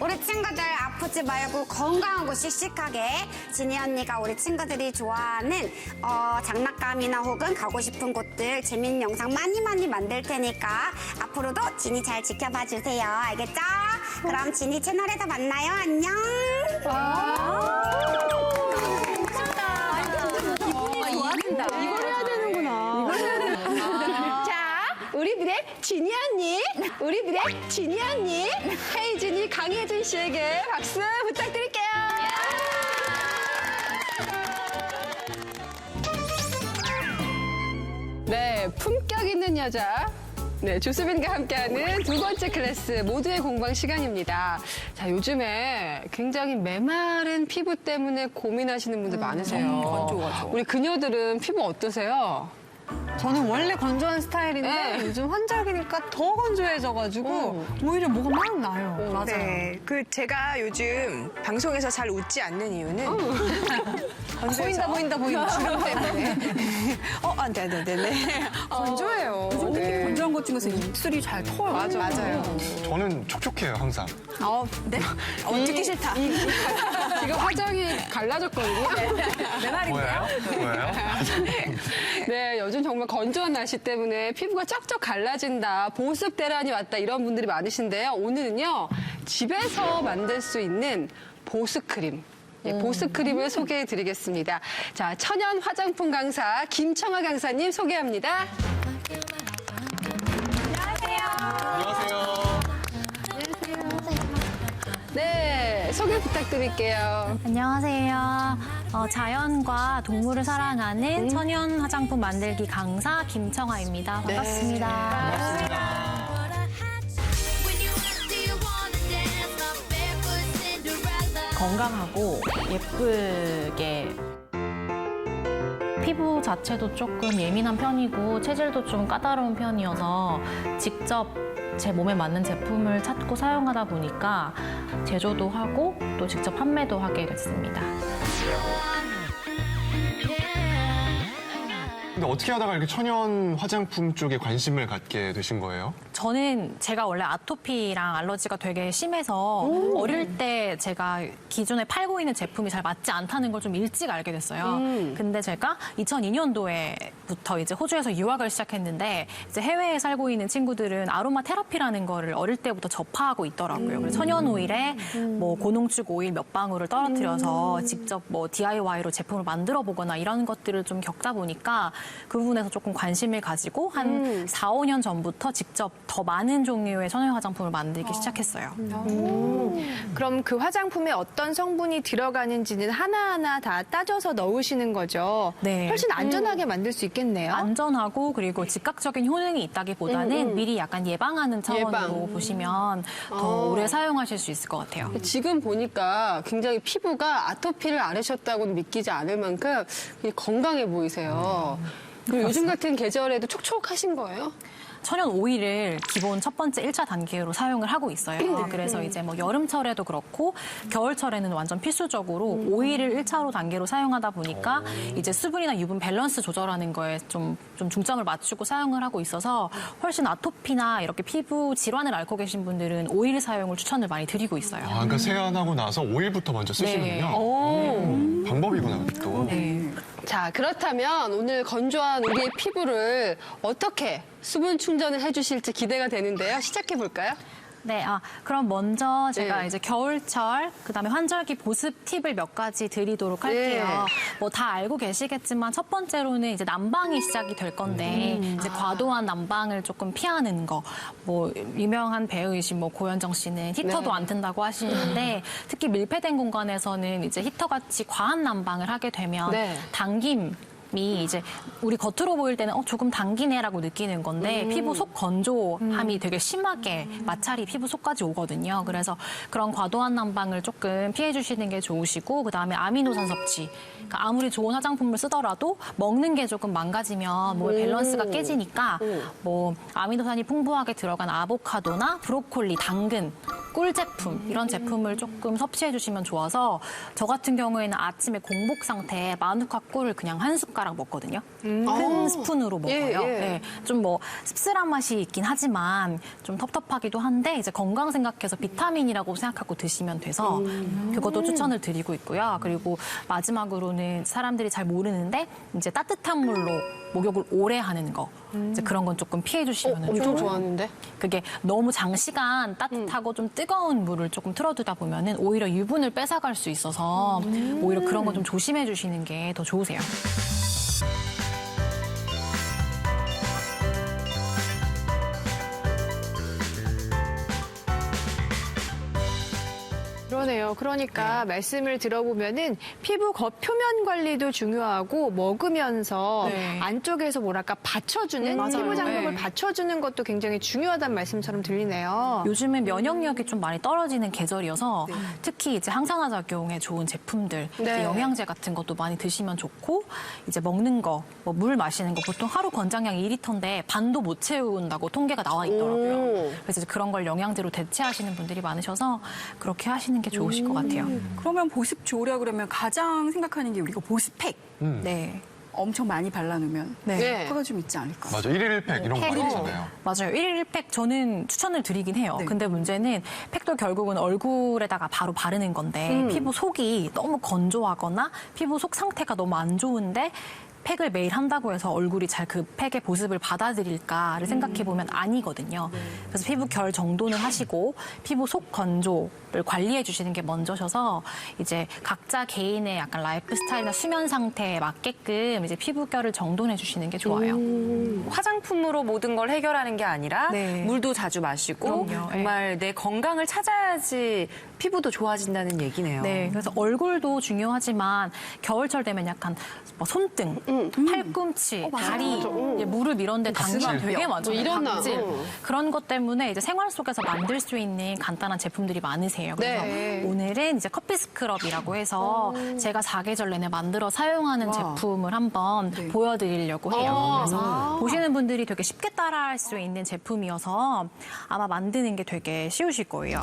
우리 친구들 아프지 말고 건강하고 씩씩하게 지니 언니가 우리 친구들이 좋아하는 장난감이나 혹은 가고 싶은 곳들 재밌는 영상 많이 만들 테니까 앞으로도 지니 잘 지켜봐 주세요. 알겠죠? 그럼 지니 채널에서 만나요. 안녕. 이걸 해야 되는구나. 자, 우리들의 지니 언니, 헤이진이 강혜진 씨에게 박수 부탁드릴게요. 네, 품격 있는 여자. 네, 조수빈과 함께하는 두 번째 클래스 모두의 공방 시간입니다. 자, 요즘에 굉장히 메마른 피부 때문에 고민하시는 분들 많으세요. 우리 그녀들은 피부 어떠세요? 저는 원래 건조한 스타일인데 네. 요즘 환절기니까 더 건조해져가지고 오히려 뭐가 막 나요. 네, 제가 요즘 방송에서 잘 웃지 않는 이유는 보인다. 주름 때문에. 네. 건조해요. 네. 건조한 것 중에서 입술이 잘 터요. 맞아요. 저는 촉촉해요, 항상. 네. 듣기 싫다. 지금 화장이 갈라졌거든요. 뭐예요? 네, 요즘 정말 건조한 날씨 때문에 피부가 쩍쩍 갈라진다, 보습 대란이 왔다 이런 분들이 많으신데요. 오늘은요, 집에서 만들 수 있는 보습크림. 예, 보습크림을 소개해 드리겠습니다. 자, 천연 화장품 강사 김청아 강사님 소개합니다. 안녕하세요. 네, 소개 부탁드릴게요. 안녕하세요. 자연과 동물을 사랑하는 천연 화장품 만들기 강사 김청아입니다. 반갑습니다. 건강하고 예쁘게 피부 자체도 조금 예민한 편이고 체질도 좀 까다로운 편이어서 직접 제 몸에 맞는 제품을 찾고 사용하다 보니까 제조도 하고 또 직접 판매도 하게 됐습니다. 근데 어떻게 하다가 이렇게 천연 화장품 쪽에 관심을 갖게 되신 거예요? 저는 제가 원래 아토피랑 알러지가 되게 심해서 어릴 때 제가 기존에 팔고 있는 제품이 잘 맞지 않다는 걸 좀 일찍 알게 됐어요. 근데 제가 2002년도에부터 이제 호주에서 유학을 시작했는데 이제 해외에 살고 있는 친구들은 아로마 테라피라는 거를 어릴 때부터 접하고 있더라고요. 그래서 천연 오일에 뭐 고농축 오일 몇 방울을 떨어뜨려서 직접 뭐 DIY로 제품을 만들어 보거나 이런 것들을 좀 겪다 보니까 그 부분에서 조금 관심을 가지고 한 4, 5년 전부터 직접 더 많은 종류의 천연 화장품을 만들기 시작했어요. 그럼 그 화장품에 어떤 성분이 들어가는지는 하나하나 다 따져서 넣으시는 거죠? 네. 훨씬 안전하게 만들 수 있겠네요. 안전하고 그리고 즉각적인 효능이 있다기보다는 미리 약간 예방하는 차원으로 예방. 보시면 더 오래 사용하실 수 있을 것 같아요. 지금 보니까 굉장히 피부가 아토피를 앓으셨다고 믿기지 않을 만큼 건강해 보이세요. 그리고 요즘 같은 계절에도 촉촉하신 거예요? 천연 오일을 기본 첫 번째 1차 단계로 사용을 하고 있어요. 그래서 이제 뭐 여름철에도 그렇고 겨울철에는 완전 필수적으로 오일을 1차 단계로 사용하다 보니까 이제 수분이나 유분 밸런스 조절하는 거에 좀 중점을 맞추고 사용을 하고 있어서 훨씬 아토피나 이렇게 피부 질환을 앓고 계신 분들은 오일 사용을 추천을 많이 드리고 있어요. 아, 그러니까 세안하고 나서 오일부터 먼저 쓰시는군요. 방법이구나, 또. 자, 그렇다면 오늘 건조한 우리의 피부를 어떻게 수분 충전을 해주실지 기대가 되는데요. 시작해 볼까요? 네, 그럼 먼저 제가 이제 겨울철, 그다음에 환절기 보습 팁을 몇 가지 드리도록 할게요. 뭐 다 알고 계시겠지만 첫 번째로는 이제 난방이 시작이 될 건데 이제 과도한 난방을 조금 피하는 거. 뭐 유명한 배우이신 뭐 고현정 씨는 히터도 안 튼다고 하시는데 특히 밀폐된 공간에서는 이제 히터같이 과한 난방을 하게 되면 당김 이 이제 우리 겉으로 보일 때는 조금 당기네라고 느끼는 건데 피부 속 건조함이 되게 심하게 마찰이 피부 속까지 오거든요. 그래서 그런 과도한 난방을 조금 피해 주시는 게 좋으시고 그다음에 아미노산 섭취. 그러니까 아무리 좋은 화장품을 쓰더라도 먹는 게 조금 망가지면 몸의 밸런스가 깨지니까 뭐 아미노산이 풍부하게 들어간 아보카도나 브로콜리, 당근, 꿀 제품 이런 제품을 조금 섭취해 주시면 좋아서 저 같은 경우에는 아침에 공복 상태에 마누카 꿀을 그냥 한 숟가락 먹거든요. 큰 스푼으로 먹어요. 예. 네, 좀 뭐 씁쓸한 맛이 있긴 하지만 좀 텁텁하기도 한데 이제 건강 생각해서 비타민이라고 생각하고 드시면 돼서 그것도 추천을 드리고 있고요. 그리고 마지막으로는 사람들이 잘 모르는데 이제 따뜻한 물로 목욕을 오래 하는 거 이제 그런 건 조금 피해 주시면 엄청 좋아하는데? 그게 너무 장시간 따뜻하고 좀 뜨거운 물을 조금 틀어두다 보면은 오히려 유분을 뺏어갈 수 있어서 오히려 그런 거 좀 조심해 주시는 게 더 좋으세요. 그러네요. 그러니까 말씀을 들어보면은 피부 겉표면 관리도 중요하고 먹으면서 안쪽에서 뭐랄까 받쳐주는 피부 장벽을 받쳐주는 것도 굉장히 중요하다는 말씀처럼 들리네요. 요즘은 면역력이 좀 많이 떨어지는 계절이어서 특히 이제 항산화 작용에 좋은 제품들, 이제 영양제 같은 것도 많이 드시면 좋고 이제 먹는 거, 뭐 물 마시는 거 보통 하루 권장량 2리터인데 반도 못 채운다고 통계가 나와 있더라고요. 그래서 이제 그런 걸 영양제로 대체하시는 분들이 많으셔서 그렇게 하시는 게 좋으실 것 같아요. 그러면 보습 좋으려 그러면 가장 생각하는 게 우리가 보습팩. 네. 엄청 많이 발라놓으면 네. 효과가 좀 있지 않을까. 맞아, 1일 1팩 이런 거 많이 있잖아요. 맞아요. 1일 1팩 저는 추천을 드리긴 해요. 근데 문제는 팩도 결국은 얼굴에다가 바로 바르는 건데 피부 속이 너무 건조하거나 피부 속 상태가 너무 안 좋은데 팩을 매일 한다고 해서 얼굴이 잘 그 팩의 보습을 받아들일까를 생각해 보면 아니거든요. 그래서 피부 결 정돈을 하시고 피부 속 건조를 관리해 주시는 게 먼저셔서 이제 각자 개인의 약간 라이프 스타일이나 수면 상태에 맞게끔 이제 피부 결을 정돈해 주시는 게 좋아요. 화장품으로 모든 걸 해결하는 게 아니라 네. 물도 자주 마시고 그럼요. 정말 내 건강을 찾아야지 피부도 좋아진다는 얘기네요. 네, 그래서 얼굴도 중요하지만 겨울철 되면 약간 뭐 손등, 팔꿈치, 다리, 이제 무릎 이런 데 당기면 되게 많죠. 일어나. 각질. 그런 것 때문에 이제 생활 속에서 만들 수 있는 간단한 제품들이 많으세요. 그래서 오늘은 이제 커피 스크럽이라고 해서 제가 사계절 내내 만들어 사용하는 제품을 한번 보여드리려고 해요. 그래서 보시는 분들이 되게 쉽게 따라할 수 있는 제품이어서 아마 만드는 게 되게 쉬우실 거예요.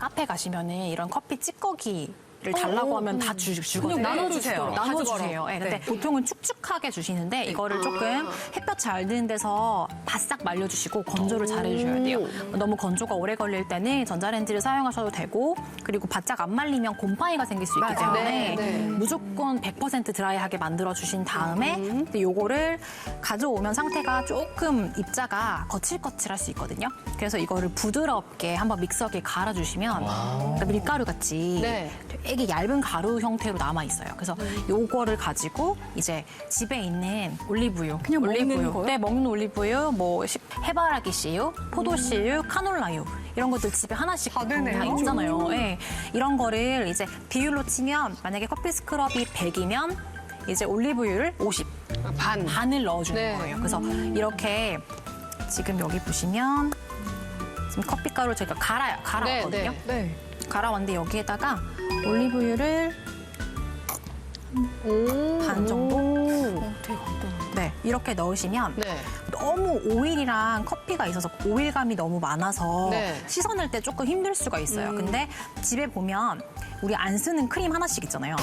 카페 가시면은 이런 커피 찌꺼기를 달라고 하면 다 주거든요. 그냥 나눠주세요. 나눠주세요. 네, 근데 보통은 축축하게 주시는데 이거를 조금 햇볕 잘 드는 데서 바싹 말려주시고 건조를 잘 해주셔야 돼요. 너무 건조가 오래 걸릴 때는 전자레인지를 사용하셔도 되고 그리고 바짝 안 말리면 곰팡이가 생길 수 있기 때문에 무조건 100% 드라이하게 만들어주신 다음에 요거를 가져오면 상태가 조금 입자가 거칠거칠할 수 있거든요. 그래서 이거를 부드럽게 한번 믹서기에 갈아주시면 그러니까 밀가루 같이 되게 얇은 가루 형태로 남아 있어요. 그래서 요거를 가지고 이제 집에 있는 올리브유, 그냥 먹는 거요? 네, 먹는 올리브유, 뭐 해바라기 씨유, 포도 씨유, 카놀라유 이런 것들 집에 하나씩 다 있잖아요. 네. 이런 거를 이제 비율로 치면 만약에 커피 스크럽이 100이면 이제 올리브유를 50, 반을 넣어주는 거예요. 그래서 이렇게 지금 여기 보시면 지금 커피가루 제가 갈아왔거든요. 갈아왔는데 여기에다가 올리브유를 반 정도? 네, 이렇게 넣으시면 너무 오일이랑 커피가 있어서 오일감이 너무 많아서 씻어낼 때 조금 힘들 수가 있어요. 근데 집에 보면 우리 안 쓰는 크림 하나씩 있잖아요.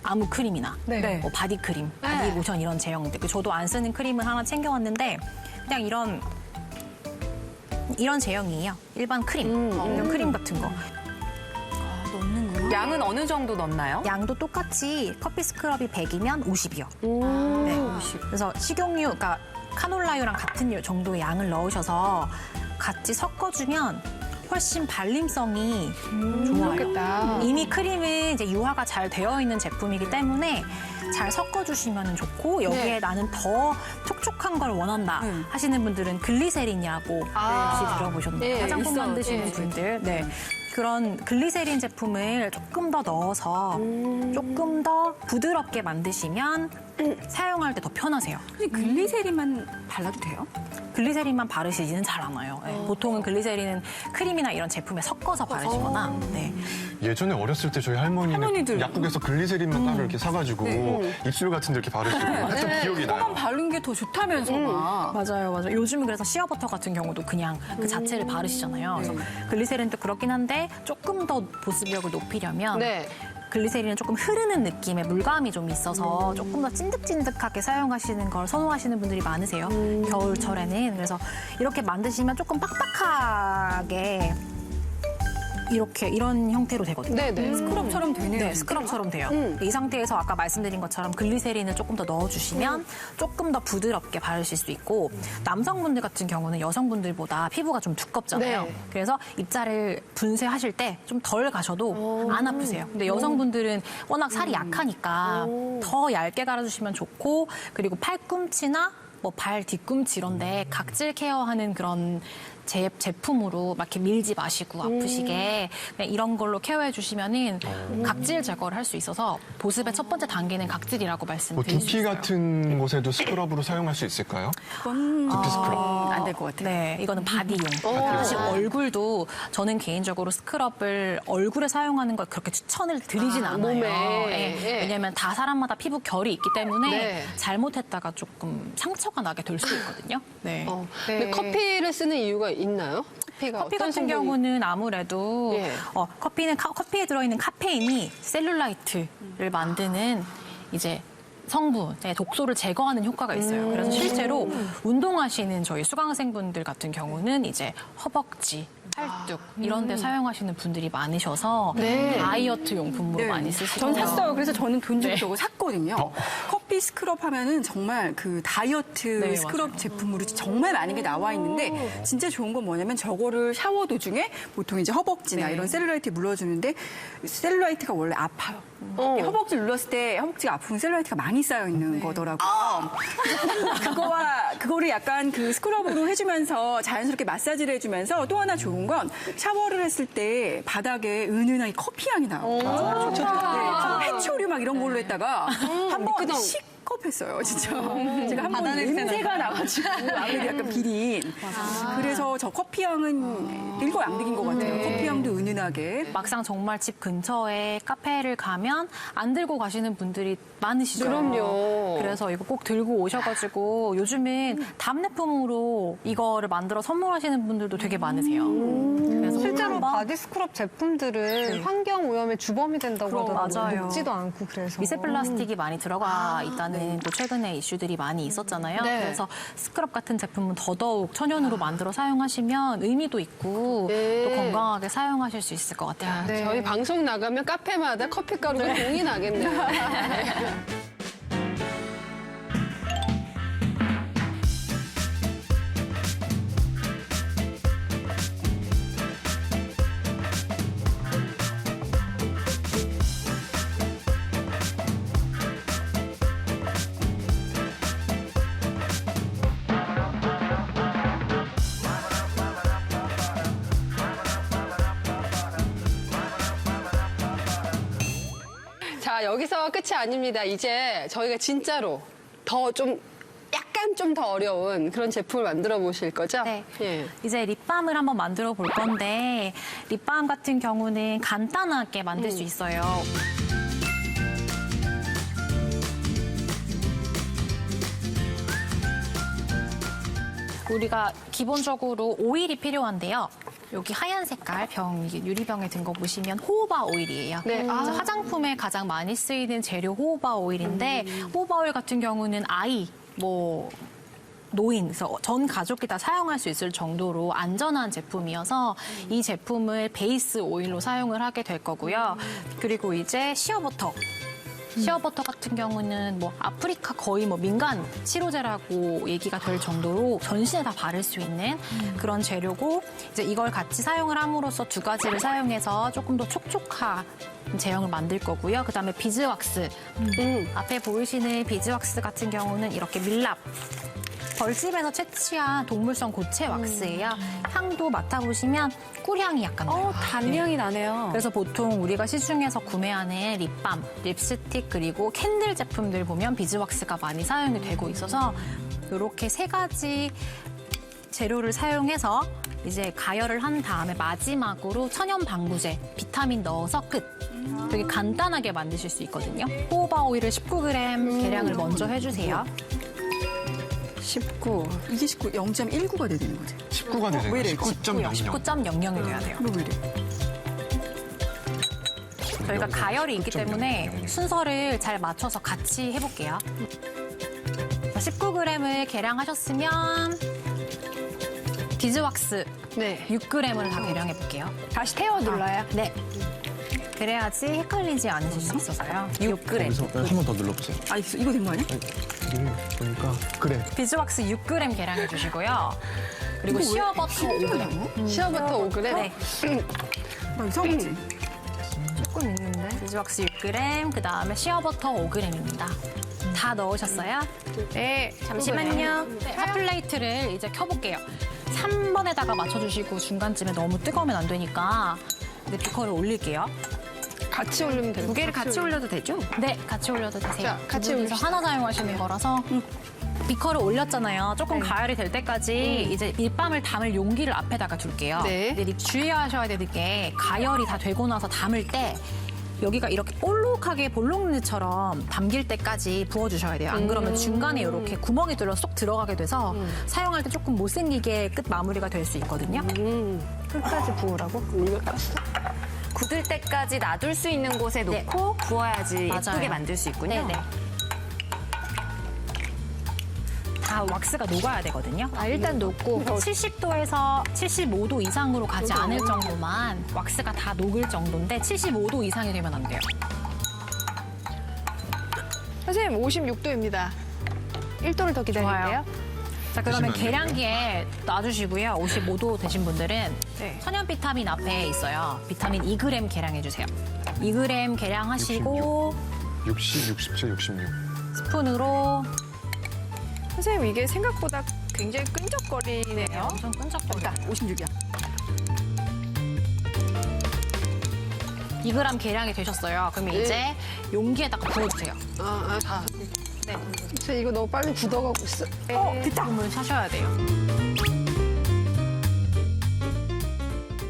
아무 크림이나 뭐 바디크림, 바디로션 이런 제형들. 저도 안 쓰는 크림을 하나 챙겨왔는데 그냥 이런 제형이에요. 일반 크림, 이런 크림 같은 거. 양은 어느 정도 넣나요? 양도 똑같이 커피 스크럽이 100이면 50이요. 네, 50. 그래서 식용유, 그러니까 카놀라유랑 같은 정도의 양을 넣으셔서 같이 섞어주면 훨씬 발림성이 좋아요. 좋겠다. 이미 크림은 이제 유화가 잘 되어 있는 제품이기 때문에 잘 섞어주시면 좋고 여기에 나는 더 촉촉한 걸 원한다 하시는 분들은 글리세린이라고 혹시 들어보셨나요? 화장품 만드시는 분들. 그런 글리세린 제품을 조금 더 넣어서 조금 더 부드럽게 만드시면 사용할 때 더 편하세요. 근데 글리세린만 발라도 돼요? 글리세린만 바르시지는 잘 않아요. 네, 보통은 글리세린은 크림이나 이런 제품에 섞어서 바르시거나. 네. 예전에 어렸을 때 저희 할머니는 할머니들. 약국에서 글리세린만 따로 이렇게 사가지고 입술 같은 데 이렇게 바르시고 했던 기억이 나요. 만 바른 게 더 좋다면서 막. 맞아요. 요즘은 그래서 시어버터 같은 경우도 그냥 그 자체를 바르시잖아요. 그래서 글리세린도 그렇긴 한데 조금 더 보습력을 높이려면 네. 글리세린은 조금 흐르는 느낌의 물감이 좀 있어서 조금 더 찐득찐득하게 사용하시는 걸 선호하시는 분들이 많으세요. 겨울철에는. 그래서 이렇게 만드시면 조금 빡빡하게 이런 형태로 되거든요. 네네. 스크럽처럼 되네요. 네, 스크럽처럼 돼요. 이 상태에서 아까 말씀드린 것처럼 글리세린을 조금 더 넣어주시면 조금 더 부드럽게 바르실 수 있고 남성분들 같은 경우는 여성분들보다 피부가 좀 두껍잖아요. 네. 그래서 입자를 분쇄하실 때 좀 덜 가셔도 안 아프세요. 근데 여성분들은 워낙 살이 약하니까 더 얇게 갈아주시면 좋고 그리고 팔꿈치나 뭐 발 뒤꿈치 이런데 각질 케어하는 그런 제품으로 막 이렇게 밀지 마시고 아프시게 그냥 이런 걸로 케어해 주시면은 각질 제거를 할 수 있어서 보습의 첫 번째 단계는 각질이라고 뭐 말씀드릴 수 두피 있어요. 같은 곳에도 스크럽으로 사용할 수 있을까요? 두피 스크럽. 안 될 것 같아요. 네, 이거는 바디용. 사실 얼굴도 저는 개인적으로 스크럽을 얼굴에 사용하는 걸 그렇게 추천을 드리진 않아요. 몸에. 네, 예. 왜냐하면 다 사람마다 피부 결이 있기 때문에 네. 잘못했다가 조금 상처가 나게 될 수 있거든요. 네. 근데 커피를 쓰는 이유가 있나요? 커피 같은 경우는 아무래도 예. 커피에 들어있는 카페인이 셀룰라이트를 만드는 이제 성분의 독소를 제거하는 효과가 있어요. 그래서 실제로 운동하시는 저희 수강생분들 같은 경우는 이제 허벅지, 팔뚝 이런 데 사용하시는 분들이 많으셔서 다이어트 용품으로 많이 쓰시고요. 전 샀어요. 그래서 저는 돈 주고 저거 샀거든요. 커피 스크럽 하면은 정말 그 다이어트 네, 스크럽 맞아요. 제품으로 정말 많이 게 나와 있는데 진짜 좋은 건 뭐냐면 저거를 샤워 도중에 보통 이제 허벅지나 이런 셀룰라이트 물러주는데 셀룰라이트가 원래 아파요. 허벅지 눌렀을 때 허벅지가 아프면 셀룰라이트가 많이 쌓여 있는 거더라고요. 그거를 약간 그 스크럽으로 해주면서 자연스럽게 마사지를 해주면서 또 하나 좋은 건 샤워를 했을 때 바닥에 은은하게 커피 향이 나요. 좋다. 네, 해초류 막 이런 걸로 했다가 한번 컵했어요, 진짜. 제가 한번 냄새가 나가지고 아무래도 약간 비린. 그래서 저 커피 향은 일거양득인 것 같아요. 커피 향도 은은하게. 막상 정말 집 근처에 카페를 가면 안 들고 가시는 분들이 많으시죠. 그럼요. 그래서 이거 꼭 들고 오셔가지고 요즘은 답례품으로 이거를 만들어 선물하시는 분들도 되게 많으세요. 그래서 실제로 한번 바디 스크럽 제품들은 환경 오염의 주범이 된다고 하더라고요. 맞아요. 녹지도 않고 그래서. 미세 플라스틱이 많이 들어가 있다는 또 최근에 이슈들이 많이 있었잖아요. 네. 그래서 스크럽 같은 제품은 더더욱 천연으로 만들어 사용하시면 의미도 있고 또 건강하게 사용하실 수 있을 것 같아요. 저희 방송 나가면 카페마다 커피가루가 공이 나겠네요. 자, 여기서 끝이 아닙니다. 이제 저희가 진짜로 약간 좀 더 어려운 그런 제품을 만들어 보실 거죠? 네. 예. 이제 립밤을 한번 만들어 볼 건데 립밤 같은 경우는 간단하게 만들 수 있어요. 우리가 기본적으로 오일이 필요한데요. 여기 하얀 색깔 병, 이게 유리병에 든 거 보시면 호호바 오일이에요. 네. 그래서 화장품에 가장 많이 쓰이는 재료 호호바 오일인데 호호바 오일 같은 경우는 노인, 그래서 전 가족이 다 사용할 수 있을 정도로 안전한 제품이어서 이 제품을 베이스 오일로 사용을 하게 될 거고요. 그리고 이제 시어버터. 시어버터 같은 경우는 아프리카 거의 민간 치료제라고 얘기가 될 정도로 전신에 다 바를 수 있는 그런 재료고 이제 이걸 같이 사용을 함으로써 두 가지를 사용해서 조금 더 촉촉한 제형을 만들 거고요. 그다음에 비즈왁스. 앞에 보이시는 비즈왁스 같은 경우는 이렇게 밀랍 벌집에서 채취한 동물성 고체 왁스예요. 향도 맡아보시면 꿀향이 약간 나요. 단향이 나네요. 그래서 보통 우리가 시중에서 구매하는 립밤, 립스틱 그리고 캔들 제품들 보면 비즈왁스가 많이 사용이 되고 있어서 이렇게 세 가지 재료를 사용해서 이제 가열을 한 다음에 마지막으로 천연 방부제, 비타민 넣어서 끝. 되게 간단하게 만드실 수 있거든요. 호호바 오일을 19g 계량을 먼저 해주세요. 19. 이게 19, 0.19가 돼야 되는 거지. 19가 되죠. 왜 이래? 19.00. 19.00이 돼야 돼요. 왜 이래? 저희가 가열이 있기 때문에 순서를 잘 맞춰서 같이 해볼게요. 19g을 계량하셨으면 비즈왁스 네. 6g을 다 계량해볼게요. 다시 태워 눌러요. 네. 그래야지 헷갈리지 않으실 수 있어서요. 6g. 한 번 더 눌러보세요. 아, 이거 된 거 아니야? 보니까 그래. 비즈왁스 6g 계량해 주시고요. 그리고 시어버터 5g. 시어부터 5g? 네. 나 이상하지? 조금 있는데. 비즈왁스 6g, 그 다음에 시어버터 5g입니다. 다 넣으셨어요? 네, 잠시만요. 네, 핫플레이트를 이제 켜볼게요. 3번에다가 맞춰주시고 중간쯤에 너무 뜨거우면 안 되니까 이제 비커를 올릴게요. 같이 올리면 돼요. 두 개를 같이 올려도 되죠? 네, 같이 올려도 되세요. 자, 같이 두 분이서 올립시다. 하나 사용하시는 거라서 비커를 올렸잖아요. 조금 가열이 될 때까지 이제 립밤을 담을 용기를 앞에다가 둘게요. 네. 근데 주의하셔야 되는 게 가열이 다 되고 나서 담을 때 여기가 이렇게 볼록하게 볼록느처럼 담길 때까지 부어주셔야 돼요. 안 그러면 중간에 이렇게 구멍이 뚫려 쏙 들어가게 돼서 사용할 때 조금 못생기게 끝 마무리가 될 수 있거든요. 끝까지 부으라고? 굳을 때까지 놔둘 수 있는 곳에 놓고 부어야지 예쁘게 맞아요. 만들 수 있군요. 네네. 다 왁스가 녹아야 되거든요. 아, 일단 놓고. 70도에서 75도 이상으로 가지 않을 정도만 왁스가 다 녹을 정도인데 75도 이상이 되면 안 돼요. 선생님, 56도입니다. 1도를 더 기다릴게요. 자, 그러면 드시면 안 계량기에 놔주시고요. 55도 되신 분들은 네. 천연 비타민 앞에 있어요. 비타민 2g 계량해주세요. 2g 계량하시고 60, 67, 66. 스푼으로 선생님, 이게 생각보다 굉장히 끈적거리네요. 엄청 끈적거리다. 56이야. 2g 계량이 되셨어요. 그러면 이제 용기에다가 부어주세요. 다. 네. 저 이거 너무 빨리 굳어가고 있어. 물 사셔야 돼요.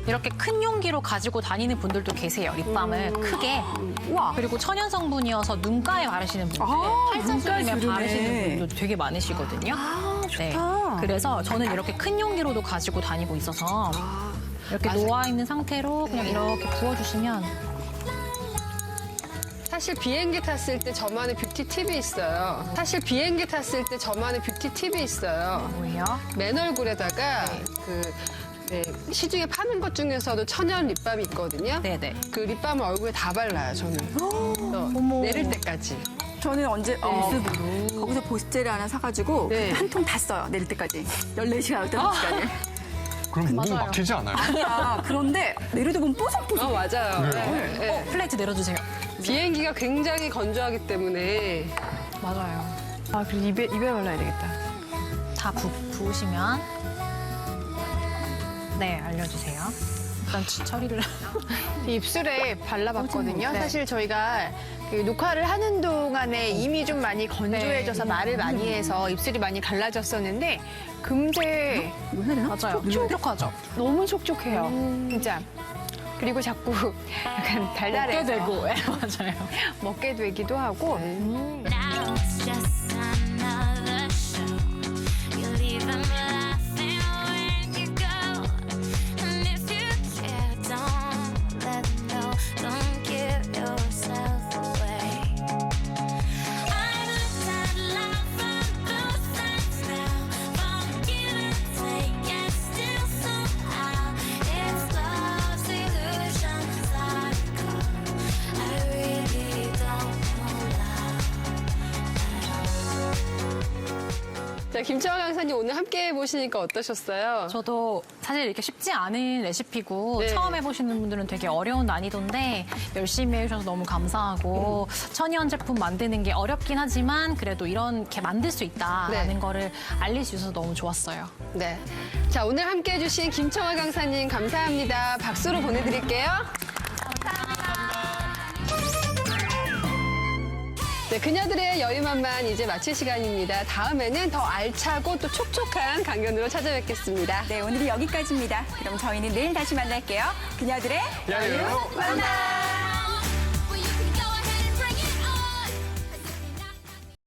이렇게 큰 용기로 가지고 다니는 분들도 계세요. 립밤을 크게. 그리고 천연 성분이어서 눈가에 바르시는 분들, 팔자주름에 바르시는 분들도 되게 많으시거든요. 네. 그래서 저는 이렇게 큰 용기로도 가지고 다니고 있어서 이렇게 놓아 있는 상태로 그냥 이렇게 부어주시면. 사실 비행기 탔을 때 저만의 뷰티 팁이 있어요. 뭐예요? 맨 얼굴에다가 시중에 파는 것 중에서도 천연 립밤이 있거든요. 네네. 그 립밤을 얼굴에 다 발라요, 저는. 내릴 때까지. 저는 언제 모습으로 거기서 보습제를 하나 사가지고 네. 한 통 다 써요. 내릴 때까지. 14시간, 15시간을. 그럼 목은 막히지 않아요? 아, 그런데 내려다 보면 뽀송뽀송. 맞아요. 그래요? 네. 플레이트 내려주세요. 비행기가 굉장히 건조하기 때문에 맞아요. 아, 그럼 입에 발라야 되겠다. 다 부으시면 네, 알려주세요. 일단 처리를. 입술에 발라봤거든요. 사실 저희가 그 녹화를 하는 동안에 이미 좀 많이 건조해져서 말을 많이 해서 입술이 많이 갈라졌었는데 금세 이거 해야 되나? 맞아요. 촉촉하죠. 너무 촉촉해요. 진짜. 그리고 자꾸 약간 달달해서 먹게 되고. 네, 맞아요. 먹게 되기도 하고. Now it's just another show. You leave them laughing when you go. And if you care, don't let them know. Don't give yourself away. I've looked at love from both sides now. From give and take, and still somehow it's love's illusions I recall. I really don't know love at all. 김채원 강사님 오늘 함께 해보시니까 어떠셨어요? 저도 사실 이렇게 쉽지 않은 레시피고 처음 해보시는 분들은 되게 어려운 난이도인데 열심히 해주셔서 너무 감사하고 천연 제품 만드는 게 어렵긴 하지만 그래도 이렇게 만들 수 있다라는 거를 알려주셔서 너무 좋았어요. 네. 자, 오늘 함께 해주신 김청아 강사님 감사합니다. 박수로 보내드릴게요. 네, 그녀들의 여유만만 이제 마칠 시간입니다. 다음에는 더 알차고 또 촉촉한 강연으로 찾아뵙겠습니다. 네, 오늘은 여기까지입니다. 그럼 저희는 내일 다시 만날게요. 그녀들의 여유 만남!